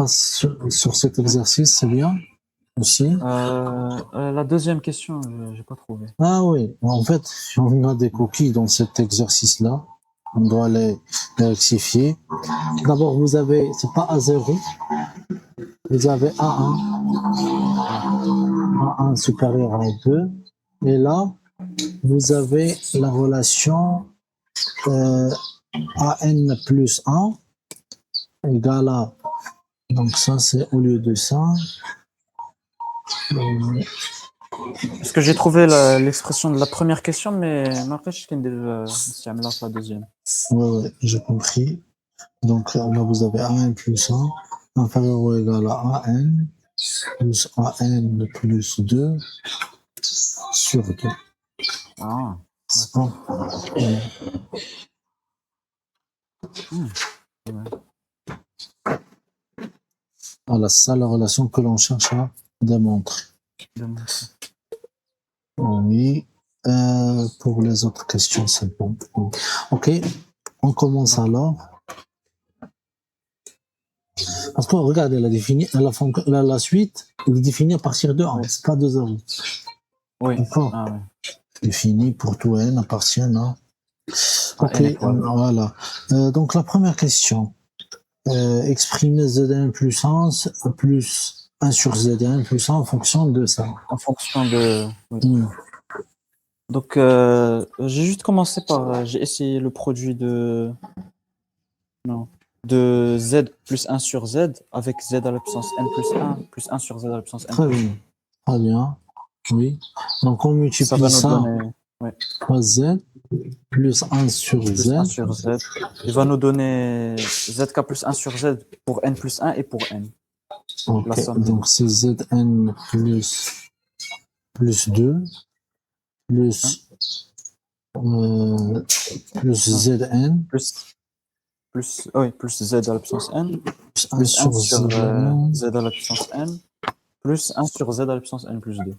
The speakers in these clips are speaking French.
sur cet exercice, c'est bien aussi. La deuxième question, j'ai pas trouvé. Ah oui, en fait, on a des coquilles dans cet exercice-là. On doit les rectifier. D'abord, vous avez, c'est pas A0, vous avez A1, A1 supérieur à 2. Et là, vous avez la relation AN plus 1 égale à. Donc ça, c'est au lieu de ça. Parce que j'ai trouvé l'expression de la première question, mais ما لقيتش كندير نستعملها في la deuxième. Ouais, j'ai compris. Donc là, vous avez AN plus 1 inférieur ou égal à AN plus AN plus 2 sur 2. Ah, Bon. Voilà, c'est ça la relation que l'on cherche à démontrer. Oui. Pour les autres questions, c'est bon. Ok, on commence alors. Parce que regardez, la suite, elle est définie à partir de 1, Oui. c'est pas de 0. Oui. D'accord. Ah, oui. Définie pour tout n appartient à. Ok, voilà. Donc la première question. Exprimer Zn plus 1 plus 1 sur Zn plus 1 en fonction de ça. En fonction de. Oui. Donc, j'ai juste commencé par. J'ai essayé le produit de. Non. De z plus 1 sur z avec z à la puissance n plus 1 sur z à la puissance n. Très bien. Très bien. Oui. Donc on multiplie ça donner, par z plus 1 sur plus z. 1 sur z. Il va nous donner zk plus 1 sur z pour n plus 1 et pour n. Ok, donc c'est Zn plus 2 plus Zn plus z à la puissance n plus 1 plus 1 sur sur Zn z à la puissance n plus 1 sur z à la puissance n plus 2.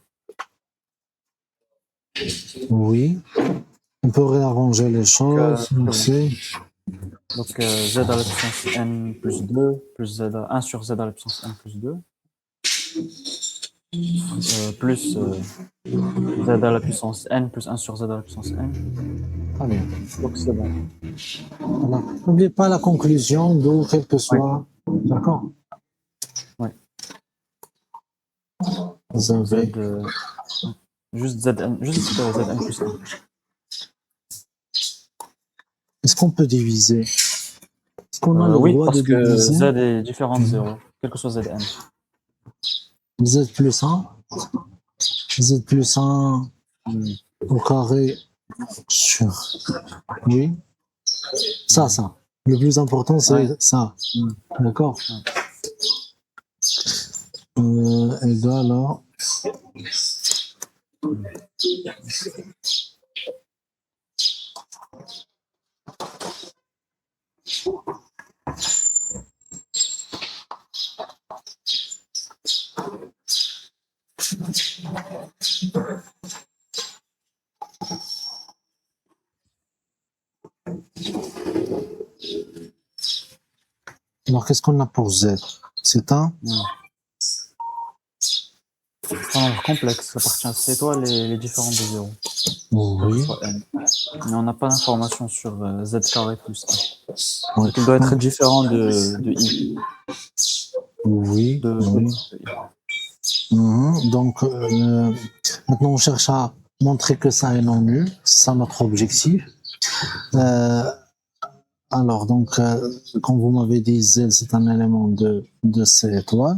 Oui. On peut réarranger les choses. Donc z à la puissance n plus 2 plus z à 1 sur z à la puissance n plus 2 plus z à la puissance n plus 1 sur z à la puissance n. Très bien. Donc c'est bon. Voilà. N'oubliez pas la conclusion d'où quel que soit. Oui. D'accord. Oui. Vous avez. Juste Zn plus 1. Est-ce qu'on peut diviser? Est-ce qu'on a le oui, droit parce de que diviser? Z est différent de 0, quel que soit Zn. Z plus 1. Z plus 1 au carré sur. Oui. Ça. Le plus important, c'est ça. D'accord. Égal à. Alors, qu'est-ce qu'on a pour Z? C'est un. C'est un nombre complexe, ça appartient à cette étoile et les différents de 0. Oui. Mais on n'a pas d'information sur z carré plus 1. Donc il doit être différent de i. Oui. Donc, maintenant, on cherche à montrer que ça est non nul. C'est ça notre objectif. Alors, donc, comme vous m'avez dit, Z, c'est un élément de C étoile.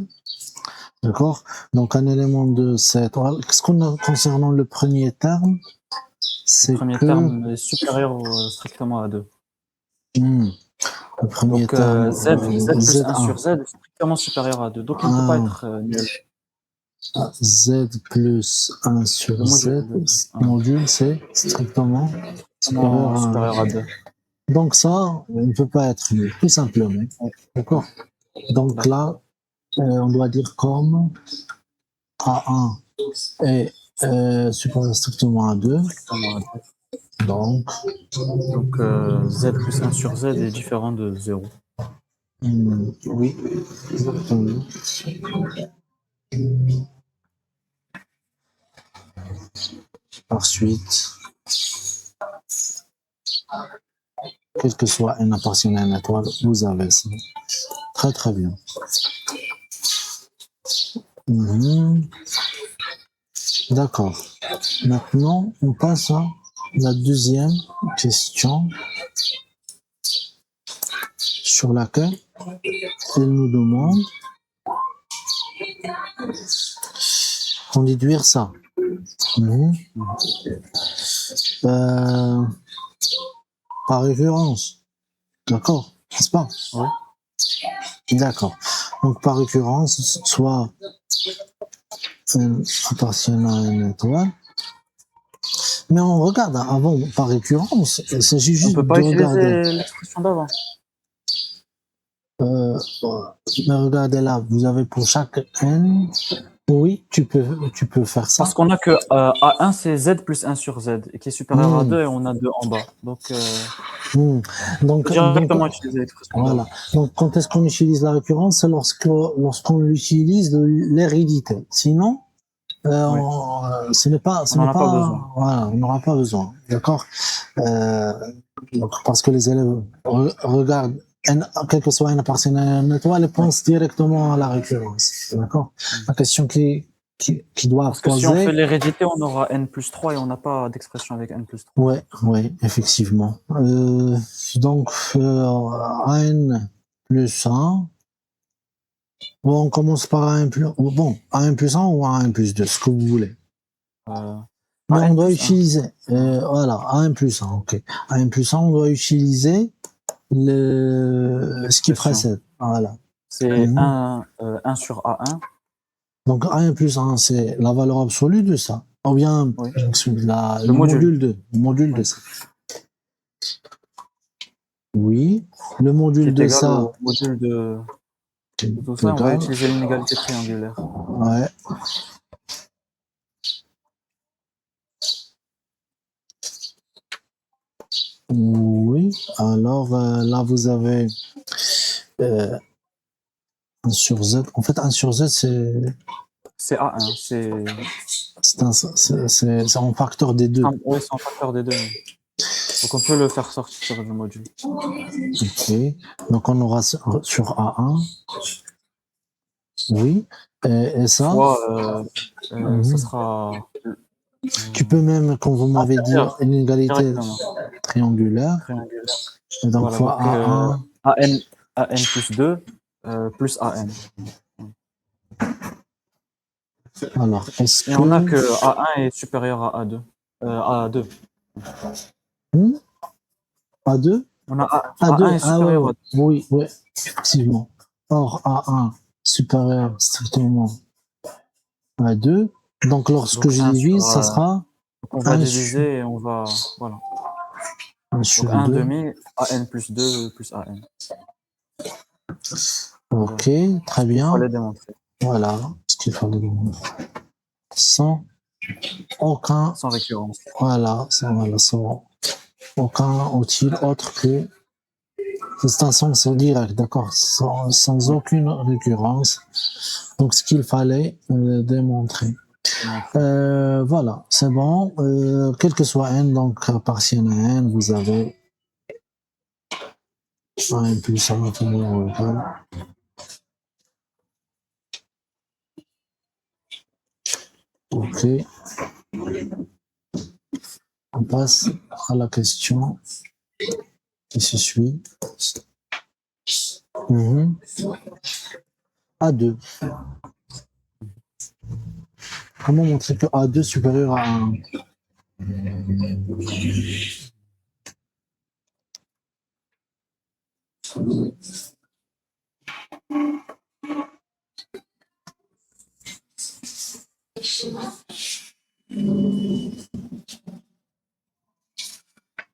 D'accord. Donc, un élément de C étoile. Qu'est-ce qu'on a concernant le premier terme? Le premier terme est supérieur strictement à 2. Le premier terme. Z plus 1 sur Z est strictement supérieur à 2. Donc, il ne peut pas être nul. Z plus 1 sur Z, module, c'est strictement supérieur à 2. Donc ça, on ne peut pas être nul, tout simplement. D'accord. Donc là, on doit dire comme A1 est supérieur strictement à 2. Donc Z plus 1 sur Z est différent de 0. Oui, exactement. Ensuite, quel que soit n appartient à une étoile, vous avez ça. Très très bien. D'accord. Maintenant, on passe à la deuxième question sur laquelle elle nous demande d'en déduire ça. Par référence. D'accord, n'est-ce pas? Oui. D'accord. Donc par récurrence, soit appartient à une étoile. Mais on regarde avant, par récurrence, il s'agit On juste peut pas de regarder. utiliser l'expression d'avant. Mais regardez là, vous avez pour chaque n, oui, tu peux faire ça. Parce qu'on a que A1, c'est Z plus 1 sur Z, et qui est supérieur à 2, et on a 2 en bas. Donc, Donc, directement utiliser l'expression voilà. d'avant. Donc, quand est-ce qu'on utilise la récurrence? C'est lorsqu'on utilise l'hérédité. Sinon, Oui. ce n'est pas, On n'en a pas besoin. voilà, on n'aura pas besoin. D'accord? Donc, parce que les élèves regardent, quel que soit une appartient à une étoile, ils pensent directement à la récurrence. D'accord? La question qui doit Parce que si on fait poser. l'hérédité, on aura N plus 3 et on n'a pas d'expression avec N plus 3. Ouais, effectivement. Donc, AN plus 1. Bon, on commence par AN plus, bon, AN plus 1 ou AN plus 2, ce que vous voulez. Mais on N doit plus 1. utiliser, voilà, AN plus 1, ok. AN plus 1, on doit utiliser ce qui L'expression. précède. Voilà. C'est 1 sur A1. Donc, AN plus 1, c'est la valeur absolue de ça. Ou bien, Oui. le Le module. module de Oui. ça. Oui. Le Qui module est de égal ça. au module de tout ça. On va Égal. utiliser l'inégalité triangulaire. Ouais. Oui. Alors là, vous avez 1 sur Z. En fait, 1 sur Z, C'est A1. c'est en facteur des deux. Oui, c'est en facteur des deux. Donc on peut le faire sortir du module. Ok. Donc on aura sur A1. Oui. Et ça, Fois, ça sera tu peux même, comme vous m'avez dit, inférieur une égalité directement. triangulaire. Triangulaire. Et donc Voilà, fois donc A1. AN plus 2 plus AN. Alors, est-ce Et on a que. que A1 est supérieur à A2. A2. A2? On a A1 A2, est ah ouais, supérieur ouais. à 2. Oui, oui, effectivement. Or, A1 supérieur strictement à 2. Donc, lorsque Donc je 1 sur. divise, ça sera Donc on va 1 sur, diviser et on va. Voilà. 1 Donc sur 1 2. demi AN plus 2 plus AN. Ok, Voilà. très Il bien. fallait démontrer. Voilà ce qu'il fallait dire. Sans aucun, Sans récurrence. voilà, sans aucun outil autre que c'est un sens direct, d'accord, sans Oui, aucune récurrence. Donc, ce qu'il fallait démontrer. démontrer. Voilà, c'est bon. Quel que soit n, donc partiel à n, vous avez 1 plus 1 au égal. Ok, on passe à la question qui se suit. A2. Comment montrer que A2 est supérieur à 1?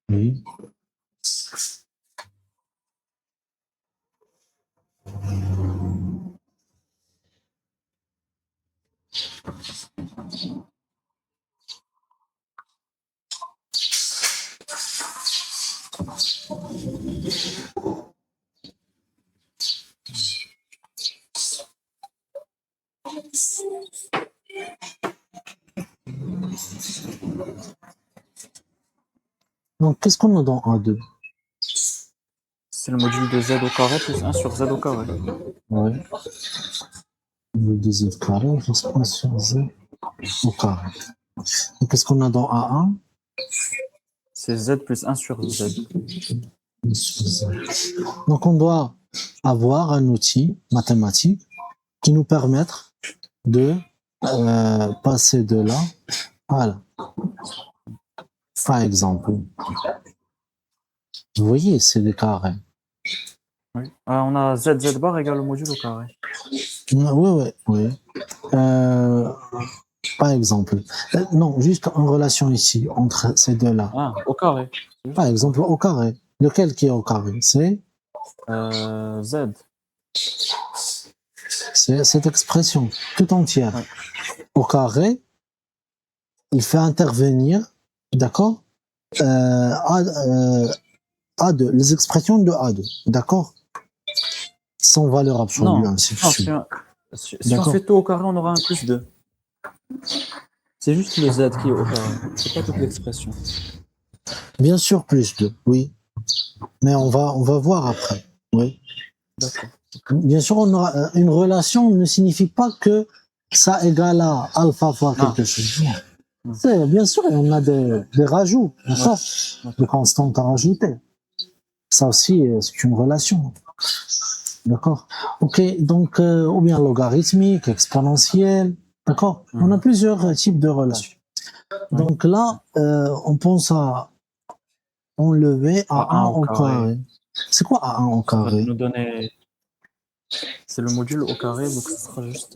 Oui. Donc, qu'est-ce qu'on a dans A2? C'est le module de z au carré plus 1 sur z au carré. Oui. Le 2z carré plus 1 sur z au carré. Et qu'est-ce qu'on a dans A1? C'est z plus 1 sur z. 1 sur z. Donc, on doit avoir un outil mathématique qui nous permette de passer de là à là. Par exemple, vous voyez, c'est des carrés. Oui. On a z bar égale au module au carré. Oui, oui. Par exemple, non, juste en relation ici, entre ces deux-là. Ah, au carré. Par exemple, au carré. Lequel qui est au carré? C'est Z. cette expression tout entière. Ouais. Au carré, il fait intervenir, d'accord, A2, les expressions de A2, d'accord, sans valeur absolue, Non, ainsi de non, suite. si on D'accord. fait tout au carré, on aura un plus 2. C'est juste le z qui est au carré. C'est pas toute l'expression. Bien sûr, plus 2, oui. Mais on va voir après, oui. D'accord. Bien sûr, on aura, une relation ne signifie pas que ça égale à alpha fois Non. quelque chose. Non. Non. C'est, bien sûr, on a des rajouts, d'accord, Ouais. des constantes à rajouter. Ça aussi, c'est une relation. D'accord. Ok, donc, ou bien logarithmique, exponentielle, d'accord. On a plusieurs types de relations. Donc là, on pense à enlever A1 au carré. C'est quoi A1 au Ça va carré? nous donner. C'est le module au carré, donc ce sera juste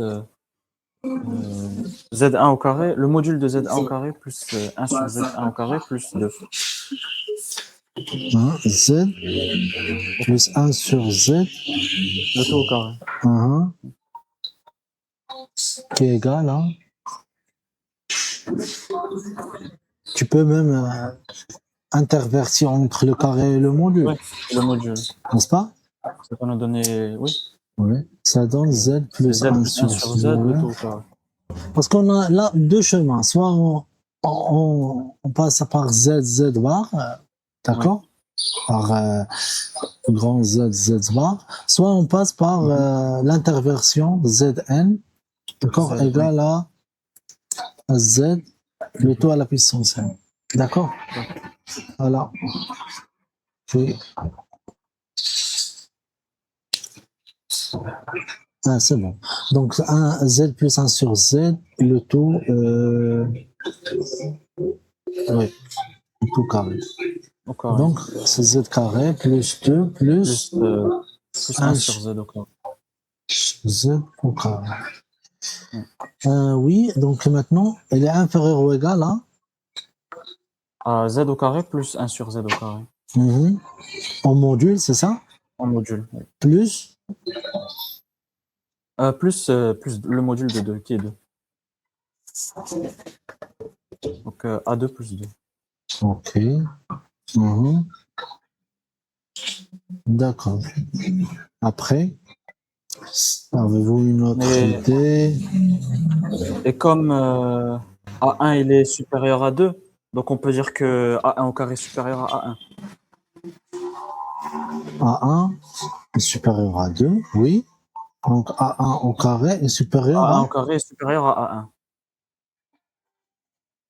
z1 au carré, le module de z1 au carré plus 1 sur z1 au carré plus 2. Hein, Z plus 1 sur Z, Le tout au carré. qui est égal à. Tu peux même intervertir entre le carré et le module, Oui, le module. n'est-ce pas? Ça va nous donner. Oui. Oui. Ça donne Z plus Z 1 plus 1 sur z, le tout au carré. Parce qu'on a là deux chemins. Soit on passe par Z bar, d'accord? Par grand Z bar. Soit on passe par l'interversion Zn, d'accord? Z, Égal à Z, le tout à la puissance n. D'accord? Voilà. Puis, ah, c'est bon. Donc, un Z plus 1 sur Z, le tout, oui, le tout carré. Au carré. Donc, c'est Z carré plus 2 plus 1 sur z au carré. Z au carré. Oui, donc maintenant, elle est inférieure ou égale à Z au carré plus 1 sur z au carré. En module, c'est ça? En module. Oui. Plus Plus le module de 2, qui est 2. Donc A2 plus 2. ok. D'accord. Après, avez-vous une autre idée? Et comme A1 il est supérieur à 2, donc on peut dire que A1 au carré est supérieur à A1. A1 est supérieur à 2, oui. Donc A1 au carré est supérieur A1 à. au carré est supérieur à A1.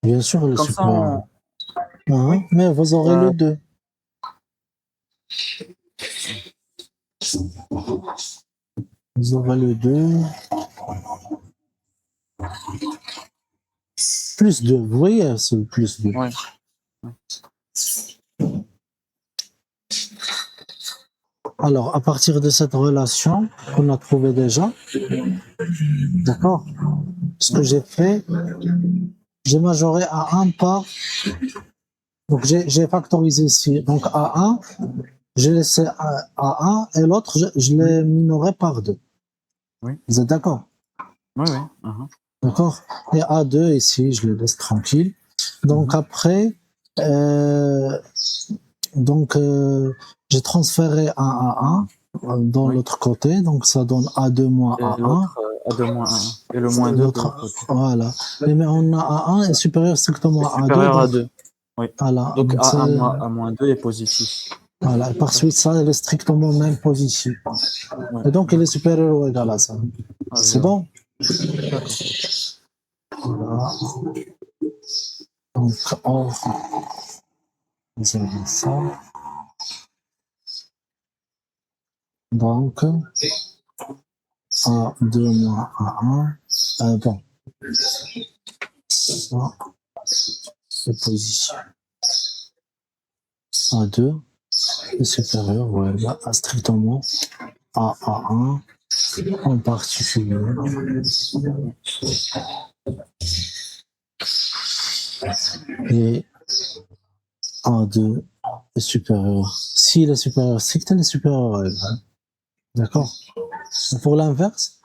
Bien sûr, il est Comme ça, supérieur. Mais vous aurez le 2. Vous aurez le 2. Plus 2. Vous voyez, c'est le plus 2. Ouais. Alors, à partir de cette relation qu'on a trouvée déjà, d'accord, ce que j'ai fait, j'ai majoré A1 par. Donc, j'ai factorisé ici. Donc, A1, j'ai laissé A1 et l'autre, je l'ai minoré par 2. Oui. Vous êtes d'accord? Oui, oui. D'accord? Et A2 ici, je le laisse tranquille. Donc, après, j'ai transféré un A1 dans l'autre côté. Donc, ça donne A2 moins Et A1. l'autre A2 moins A1. Et le moins 2 de L'autre, l'autre côté. voilà. Mais on a A1 est supérieur strictement à A2. Supérieur à Donc, 2. Oui. voilà. Donc C'est- A1 moins A-2 est positif. voilà. Par suite, ça, elle est strictement même positif. Ouais. Et donc, il est supérieur ou égal à ça. Ah, C'est zéro. bon? D'accord. Voilà. Donc, on zéro ça. Donc, A2 moins A1. Bon, ça, c'est position. A2 est supérieur ou égal à strictement à A1 en particulier. Et A2 est supérieur. S'il est supérieur strict, il est supérieur à égal. D'accord? Pour l'inverse,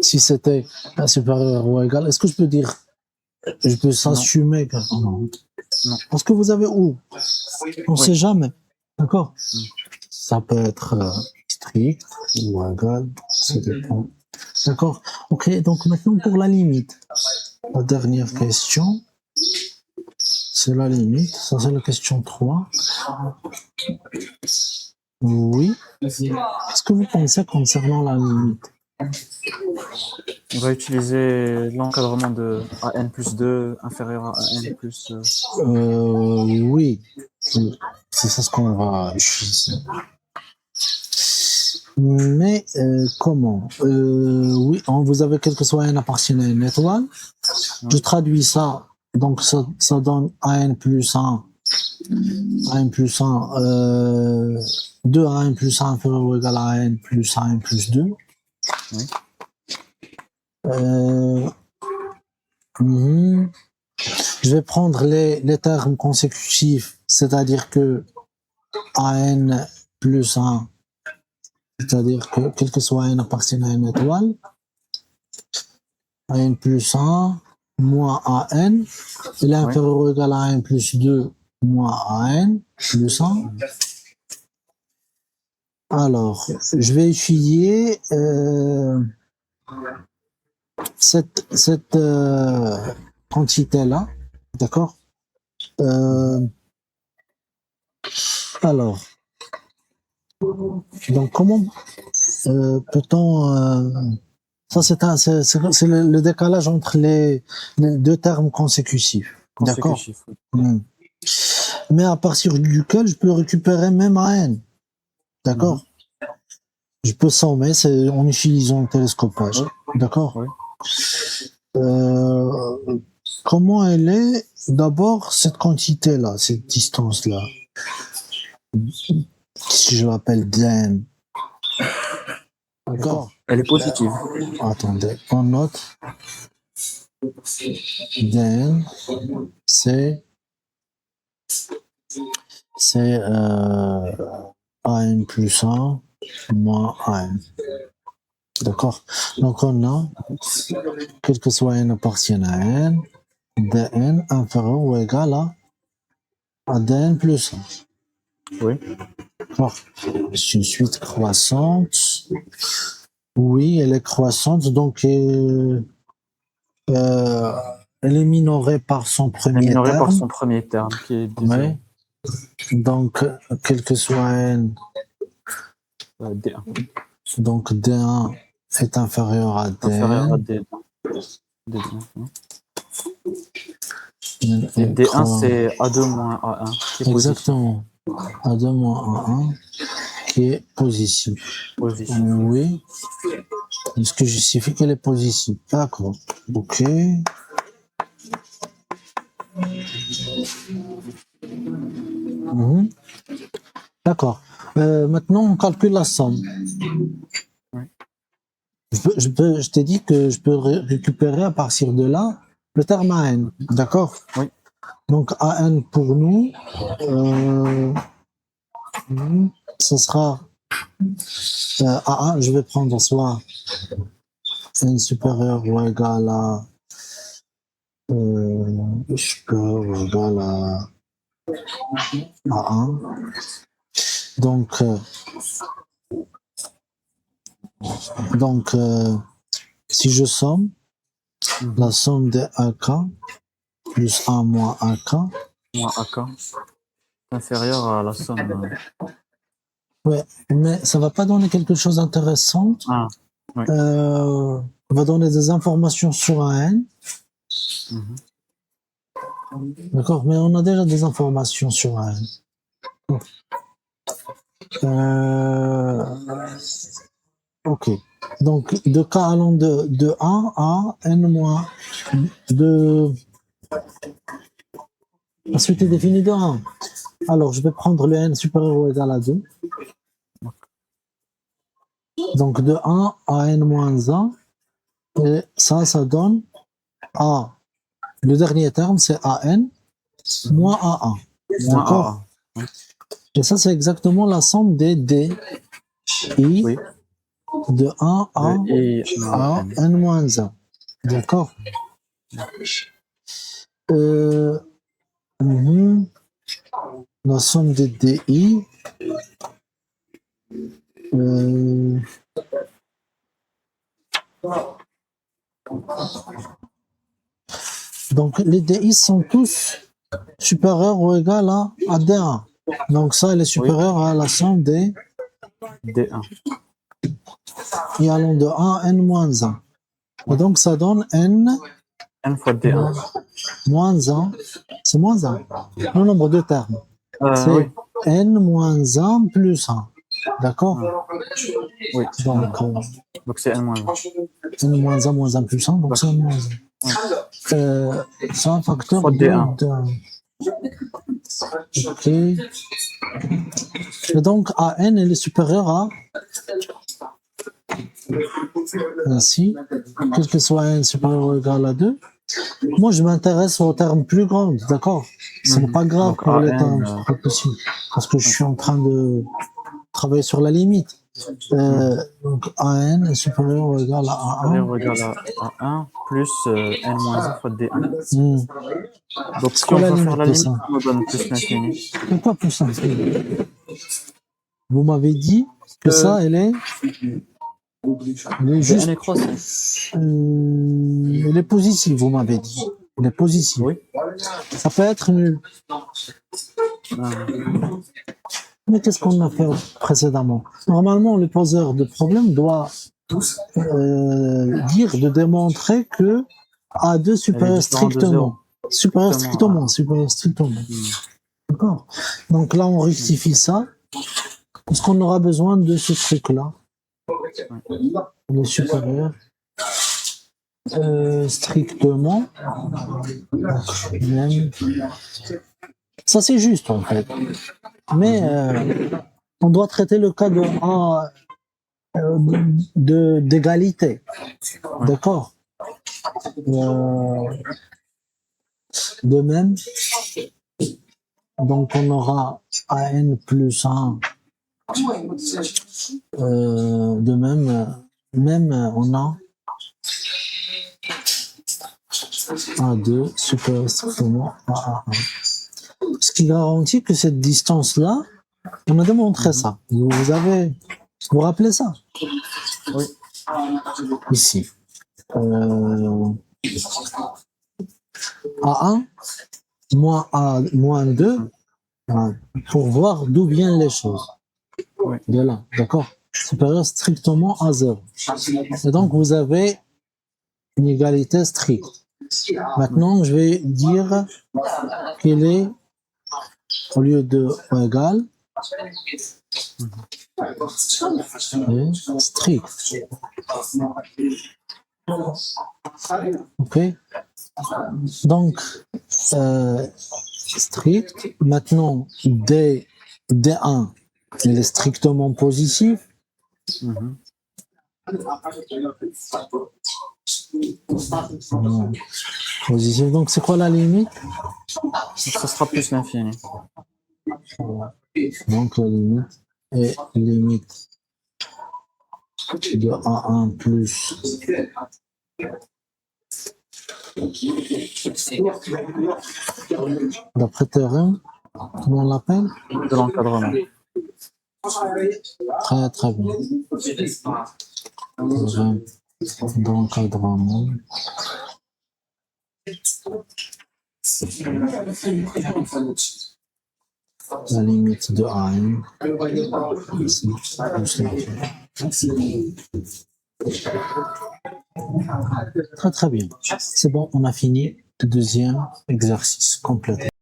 si c'était supérieur ou égal, est-ce que je peux dire, je peux s'assumer que non. Non. Parce que vous avez où? On ne Oui. sait jamais. D'accord? Ça peut être strict ou égal, ça dépend. D'accord? Ok, donc maintenant pour la limite. La dernière question, c'est la limite. Ça, c'est la question 3. Oui. Qu'est-ce que vous pensez concernant la limite? On va utiliser l'encadrement de AN plus 2 inférieur à AN plus... Oui. C'est ça ce qu'on va utiliser. Mais comment? Oui, vous avez quel que soit n appartient à une étoile. Je traduis ça. Donc, ça donne AN plus 1. AN plus 1. 2 AN plus 1 inférieur ou égal à AN plus 1 plus 2. Oui. Je vais prendre les termes consécutifs, c'est-à-dire que AN plus 1, c'est-à-dire que quel que soit n appartient à une étoile, AN plus 1 moins AN, il est inférieur ou égal à AN plus 2 moins AN plus 1. Alors, je vais étudier cette quantité-là, d'accord? Alors, donc comment peut-on... ça, c'est le décalage entre les deux termes consécutifs, d'accord? Consécutif. Oui. Mais à partir duquel je peux récupérer même AN, d'accord? Je peux sommer, c'est en utilisant le télescopage, d'accord? Oui. Comment elle est d'abord cette quantité-là, cette distance-là? Si je l'appelle dn. D'accord? Elle est positive. Attendez, on note. dn, c'est AN plus 1 moins AN. D'accord? Donc on a, quel que soit n appartient à n, dn inférieur ou égal à dn plus 1. Oui. D'accord? C'est une suite croissante. Oui, elle est croissante, donc elle est minorée par son premier Minoré par terme. son premier terme, qui est de Ouais. Donc, quel que soit n, D1. donc D1 est inférieur à Inférieur à Dn. D1. Et D1, c'est A2 moins A1. Qui est exactement. A2 moins A1 qui est positif. Positif. Oui. Ce que justifie qu'elle est positive. D'accord. Ok. D'accord. Maintenant, on calcule la somme. Oui. Je t'ai dit que je peux récupérer à partir de là le terme AN. D'accord? Oui. Donc AN pour nous, ce sera A1, je vais prendre soit n supérieur ou égal à supérieur ou égal à A1. Donc Donc, si je somme, la somme des AK plus 1 moins AK, Moins AK. Inférieur à la somme. ouais, mais ça va pas donner quelque chose d'intéressant. Ah, oui. On va donner des informations sur un N. Mhm. D'accord, mais on a déjà des informations sur un N. Ok. Donc, de K allant de 1 à N moins de... La suite est définie de 1. Alors, je vais prendre le N supérieur ou égal à 2. Donc, de 1 à N moins 1. Et ça donne A. Le dernier terme, c'est AN moins A1. Moins D'accord? AA. Et ça, c'est exactement la somme des D, I, Oui. de 1 à Et N moins 1. D'accord? La somme des DI. Donc, les DI sont tous supérieurs ou égaux à D1. Donc, ça, elle est supérieure à la somme des D1. I allant de 1 à N moins 1. Et donc, ça donne N N fois D1. moins 1. C'est moins 1. Le nombre de termes. C'est Oui. N moins 1 plus 1. D'accord? Oui. Donc c'est N moins 1. N moins 1 moins 1 plus 1, donc c'est N moins 1. C'est un facteur Fois de D1. Ok. Et donc AN elle est supérieure à ainsi, quel que soit N supérieur ou égal à 2. Moi je m'intéresse aux termes plus grands, d'accord? Ce n'est pas grave Donc, pour les AN, termes plus petits, parce que je suis en train de travailler sur la limite. Donc AN est supérieur ou égal à supérieur A1. ou égal à 1 plus N moins 1 fois D1. Donc C'est si quoi on la va faire limite la de limite, ça? ça nous donne plus l'infini. Pourquoi plus simple? Vous m'avez dit que ça, elle est juste. N est croissant. Elle est positive, vous m'avez dit. Elle est positive. Oui. Ça peut être nul. Mais qu'est-ce qu'on a fait précédemment? Normalement, le poseur de problème doit dire, de démontrer que A2 supérieur strictement. Supérieur strictement. Supérieur strictement. D'accord? Donc là, on rectifie ça. Parce qu'on aura besoin de ce truc-là. Le supérieur. Strictement. Même. Ça, c'est juste, en fait. Mais on doit traiter le cas d'égalité. D'accord? De même, donc on aura AN plus 1. De même, on a A2 supérieur strictement à A1. Ce qui garantit que cette distance-là, on a démontré ça. Vous vous rappelez ça? Oui. Ici. A1 moins A moins 2 pour voir d'où viennent les choses. Oui. De là, d'accord? Supérieur strictement à 0. Et donc, vous avez une égalité stricte. Maintenant, je vais dire qu'elle est, au lieu de égal, strict. Ok? Donc, strict. Maintenant, D1, il est strictement positif. Positif. Donc, c'est quoi la limite? Ça sera plus l'infini. Donc, la limite est limite de A1 plus d'après théorème, comment on l'appelle? De l'encadrement. Très très bien. d'encadrement. La limite de AM. Très très bien. C'est bon, on a fini le deuxième exercice complet.